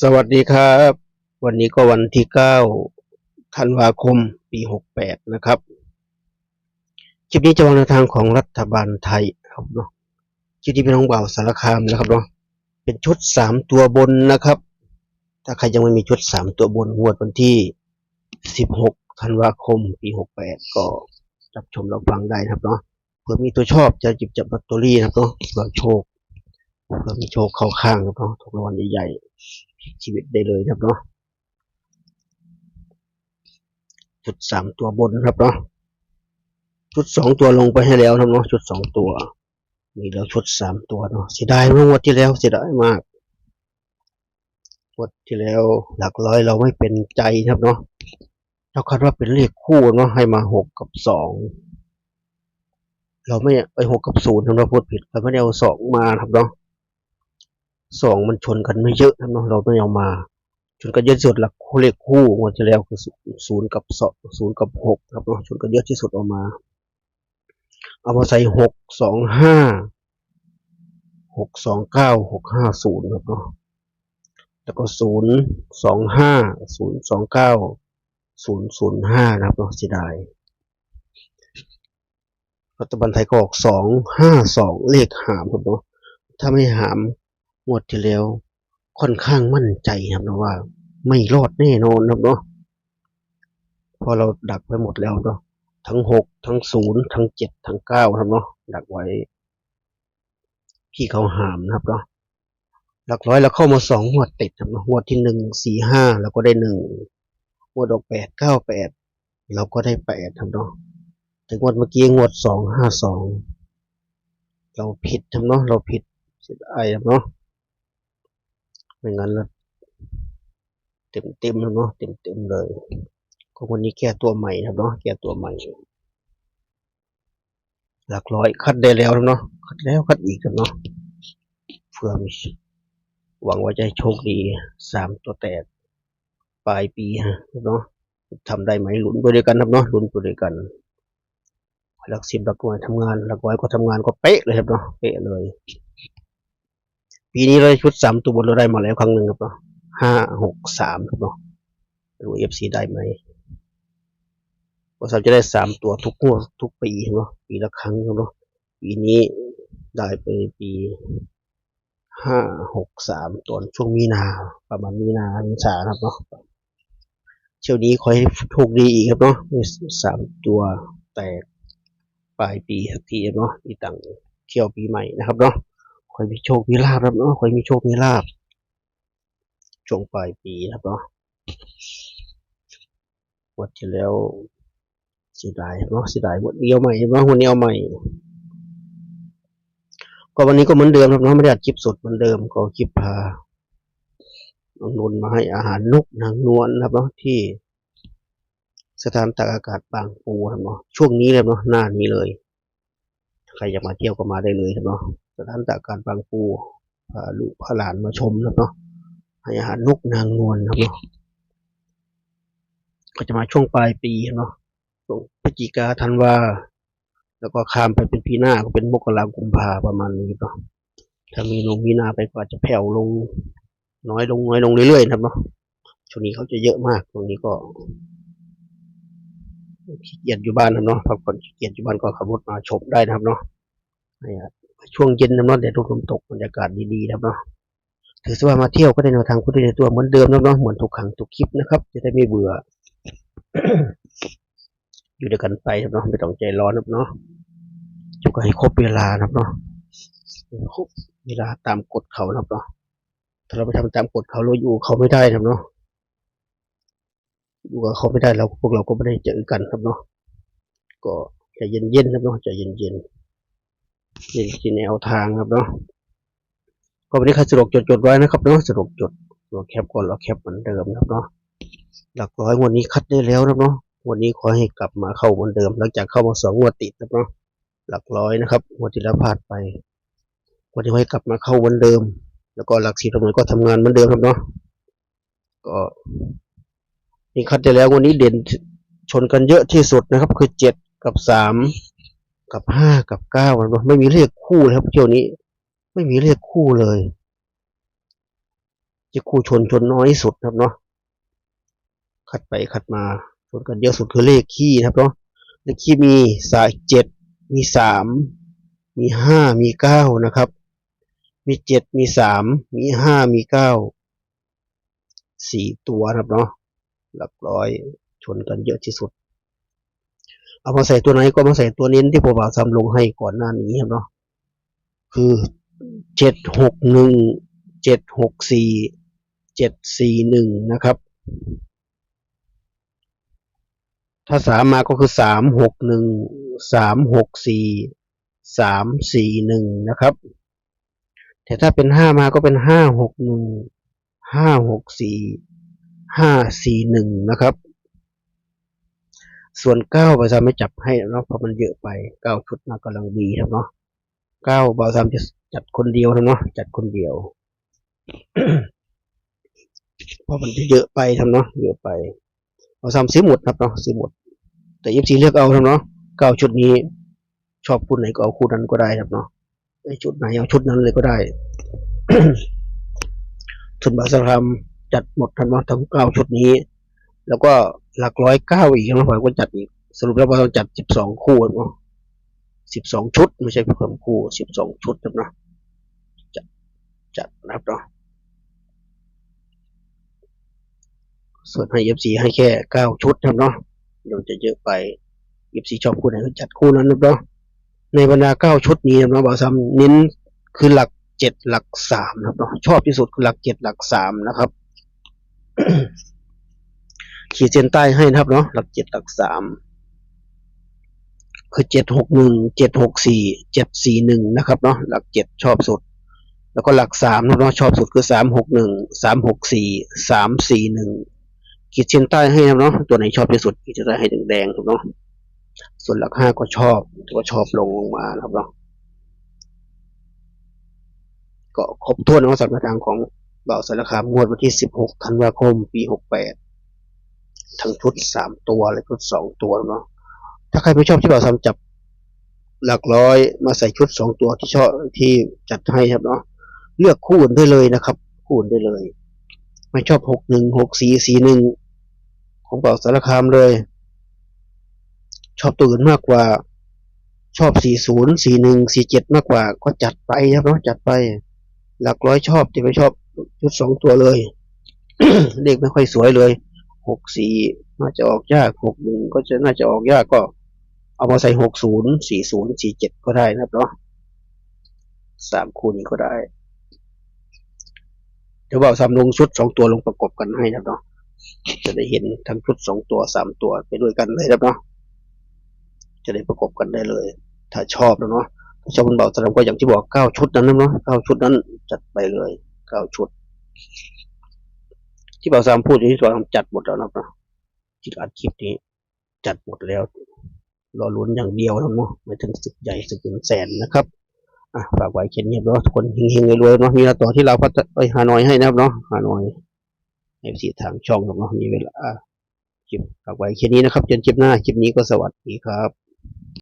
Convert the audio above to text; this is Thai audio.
สวัสดีครับ วันนี้ก็วันที่9ธันวาคมปี68นะครับคลิปนี้จะวางแนวทางของรัฐบาลไทยครับเนาะคลิปนี้เป็นน้องบ่าวสารคามนะครับเนาะเป็นชุด3ตัวบนนะครับถ้าใครยังไม่มีชุด3ตัวบนงวดวันที่16ธันวาคมปี68ก็รับชมรับฟังได้นะครับเนาะเผื่อมีตัวชอบจะหยิบจับลอตเตอรี่นะครับเนาะเผื่อโชคเผื่อมีโชคเข้าข้างครับเนาะถูกรางวัลใหญ่ๆชีวิตได้เลยครับเนาะชุด3ตัวบนครับเนาะชุด2ตัวลงไปให้แล้วนะเนาะชุด2ตัวมีแล้วชุด3ตัวเนาะเสียดายเมื่องวดที่แล้วเสียดายมากงวดที่แล้วหลักร้อยเราไม่เป็นใจครับเนาะเราคาดว่าเป็นเลขคู่เนาะให้มา6กับ2เราไม่6กับ0นะเราพูดผิดเราไม่ได้เอา2มาครับเนาะ2มันชนกันไม่เยอะครับเนาะเราไม่เอามาชนกันเยอะที่สุดหลักเลขคู่งวดที่แล้วคือ0กับ2 0กับ6ครับเนาะชนกันเยอะที่สุดเอามาใส่625 629 650ครับเนาะแล้วก็025 029 005นะครับเนาะเสียดายรัฐบาลไทยก็ออก252เลขหามครับเนาะถ้าไม่หามงวดที่แล้วค่อนข้างมั่นใจครับนะว่าไม่รอดแน่นอนครับเนาะพอเราดักไว้หมดแล้วเนาะทั้ง6ทั้ง0ทั้ง7ทั้ง9ครับเนาะดักไว้พี่เขาหามนะครับเนาะหลักร้อยเราเข้ามา2งวดติดครับงวดที่1 4 5เราก็ได้1งวดออก8 9 8เราก็ได้8ครับเนาะแต่งวดเมื่อกี้งวด2 5 2เราผิดครับเนาะเราผิดเสียดายครับเนาะไม่งั้นแล้วเต็มแล้วเนาะเต็มเลยก็วันนี้แก้ตัวใหม่ครับเนาะแก้ตัวใหม่หลักร้อยคัดได้แล้วครับเนาะคัดแล้วคัดอีกครับเนาะเพื่อมีหวังว่าจะโชคดี3ตัวแตกปลายปีครับเนาะทำได้ไหมลุ้นไปด้วยกันครับเนาะลุ้นไปด้วยกันหลัก10หลักหน่วยทำงานหลักร้อยก็ทำงานก็เป๊ะเลยครับเนาะเป๊ะเลยปีนี้เลยชุด3ตัวบนเราได้มาแล้วครั้งหนึ่งครับเนาะ5 6 3ครับเนาะดูFCได้ไหมว่าเราจะได้3ตัวทุกงวดทุกปีเนาะปีละครั้งครับเนาะปีนี้ได้ไปปี5 6 3ตอนช่วงมีนาประมาณมีนาเมษาครับเนาะเที่ยวนี้ขอให้โชคดีอีกครับเนาะมี3ตัวแตกปลายปีสักทีเนาะมีตังเที่ยวปีใหม่นะครับเนาะขอให้มีโชคมีลาภครับเนาะขอให้มีโชคมีลาภช่วงปลายปีครับเนาะวันที่แล้วเสียดายเนาะเสียดายวันเดียวใหม่เนาะวันนี้เอาใหม่ก็วันนี้ก็เหมือนเดิมครับเนาะไม่ได้อัดคลิปสดเหมือนเดิมก็คลิปพาน้องนนท์มาให้อาหารนกนางนวลครับเนาะที่สถานตากอากาศบางปูครับเนาะช่วงนี้เลยเนาะหน้านี้เลยใครอยากมาเที่ยวก็มาได้เลยครับเนาะสถานตากอากาศบางปูพาลูกพาหลานมาชมครับเนาะให้อาหารนกนางนวลครับเนาะก็จะมาช่วงปลายปีเนาะช่วงพฤศจิกาธันวาแล้วก็ข้ามไปเป็นปีหน้าก็เป็นมกราคมกุมภาประมาณนี้เนาะถ้ามีนาไปก็จะแผ่วลงน้อยลงเรื่อยๆนะครับเนาะช่วงนี้เขาจะเยอะมากช่วงนี้ก็ขี้เกียจอยู่บ้านนะเนาะพักผ่อนขี้เกียจอยู่บ้านก็ขับรถมาชมได้นะครับเนาะช่วงเย็นนะเนาะแดดลมตกบรรยากาศดีๆนะครับเนาะถือว่ามาเที่ยวก็ได้แนวทางพูดในตัวเหมือนเดิมนะเนาะเหมือนทุกครั้งทุกคลิปนะครับจะได้ไม่เบื่อ อยู่ด้วยกันไปครับเนาะไม่ต้องใจร้อนครับเนาะจุกให้ครบเวลานะครับเนาะครบเวลาตามกฎเขานะครับเนาะถ้าเราไปทำตามกฎเขาเราอยู่เขาไม่ได้นะครับเนาะอยู่กับเขาไม่ได้เราพวกเราก็ไม่ได้เจอกันครับเนาะก็ใจเย็นๆครับเนาะใจเย็นที่แนวทางครับเนาะก็วันนี้ใครสะดวกจดไว้นะครับเนาะสะดวกจดเราแคปก่อนเราแคปเหมือนเดิมครับเนาะหลักร้อยวันนี้คัดได้แล้วนะเนาะวันนี้ขอให้กลับมาเข้าเหมือนเดิมหลังจากเข้ามา2 งวดติดครับเนาะหลักร้อยนะครับงวดที่แล้วพลาดไปวันนี้ให้กลับมาเข้าเหมือนเดิมแล้วก็หลัก10ตำรวจก็ทำงานเหมือนเดิมครับเนาะก็นี่คัดได้แล้ววันนี้เด่นชนกันเยอะที่สุดนะครับคือ7กับ3กับ5กับ9นะเนาะไม่มีเลขคู่เลยครับเที่ยวนี้ไม่มีเลขคู่เลย จะคู่ชนน้อยสุดครับเนาะขัดไปขัดมาชนกันเยอะสุดคือเลขคี่ครับเนาะเลขคี่มี7มี3มี5มี9นะครับมี7มี3มี5มี9 4ตัวครับเนาะหลักร้อยชนกันเยอะที่สุดเอามาใส่ตัวไหนก็มาใส่ตัวเน้นที่ผมบอกซ้ำลงให้ก่อนหน้านี้ครับเนาะคือ761764741นะครับถ้า3มาก็คือ361364341นะครับแต่ถ้าเป็น5มาก็เป็น561 564 541นะครับส่วน9บาซามไม่จับให้เนาะเพราะมันเยอะไป9ชุดมากำลังดีครับเนาะ9บาซามจะจัดคนเดียวเนาะจัดคนเดียว เพราะมันจะเยอะไปทำเนาะเยอะไปบาซามซื้อหมดครับเนาะซื้อหมดแต่ยิบซีเลือกเอาทำเนาะ9ชุดนี้ชอบคู่ไหนก็เอาคู่นั้นก็ได้ครับเนาะไอชุดไหนเอาชุดนั้นเลยก็ได้ ส่วนบาซามจัดหมดทำเนาะทั้ง9ชุดนี้แล้วก็หลักร้อย9อีกนะผมก็จัดอีกสรุปแล้วเราจัด12คู่เนาะ12ชุดไม่ใช่เพิ่มคู่12ชุดครับเนาะจัดนะครับเนาะส่วนให้ FC ให้แค่9ชุดครับเนาะเดี๋ยวจะเยอะไป FC ชอบคู่ไหนก็จัดคู่นั้นครับเนาะในบรรดา9ชุดนี้นะบ่าวซ้ำเน้นคือหลัก7หลัก3ครับเนาะชอบที่สุดคือหลัก7หลัก3นะครับ ขีดเส้นใต้ให้นะครับเนาะหลัก7หลัก3คือ761 764 741นะครับเนาะหลัก7ชอบสุดแล้วก็หลัก3นะเนาะชอบสุดคือ361 364 341ขีดเส้นใต้ให้นะเนาะตัวไหนชอบที่สุดขีดเส้นใต้ให้แดงๆครับเนาะส่วนหลัก5ก็ชอบลงมาครับเนาะก็ครบถ้วนนะสำหรับทางของบ่าวสารคามงวดวันที่16ธันวาคมปี68ทั้งชุด3ตัวและชุด2ตัวเนาะถ้าใครไม่ชอบที่บ่าวจับหลักร้อยมาใส่ชุด2ตัวที่ชอบที่จัดให้ครับเนาะเลือกคู่อื่นได้เลยนะครับคู่อื่นได้เลยไม่ชอบ61 64 41ของบ่าวสารคามเลยชอบตัวอื่นมากกว่าชอบ40 41 47มากกว่าก็จัดไปครับเนาะจัดไปหลักร้อยชอบที่ไม่ชอบชุด2ตัวเลย เลขไม่ค่อยสวยเลย64น่าจะออกยาก61ก็จะน่าจะออกยากก็เอามาใส่60 40 47ก็ได้นะครับเนาะ3คู่นี้ก็ได้เดี๋ยวบ่าวซ้ำลงชุด2ตัวลงประกบกันให้นะครับเนาะจะได้เห็นทั้งชุด2ตัว3ตัวไปด้วยกันเลยครับเนาะจะได้ประกบกันได้เลยถ้าชอบนะเนาะถ้าชอบมันบ่าวซ้ำก็อย่างที่บอก9ชุดนั้นเนาะ9ชุดนั้นจัดไปเลย9ชุดที่บ่าวซ้ำพูดอยู่ที่บ่าวซ้ำจัดหมดแล้วนะครับที่อัดคลิปนี้จัดหมดแล้วรอลุ้นอย่างเดียวนะเนาะไม่ถึงศึกใหญ่ศึกถึงแสนนะครับฝากไว้เขียนเงียบเนาะทุกคนเฮงๆรวยๆเนาะมีต่อที่เราพัฒนาฮานอยให้นะครับเนาะฮานอยFCทางช่องครับเนาะมีเวลาคลิปฝากไว้แค่นี้นะครับเจอคลิปหน้าคลิปนี้ก็สวัสดีครับ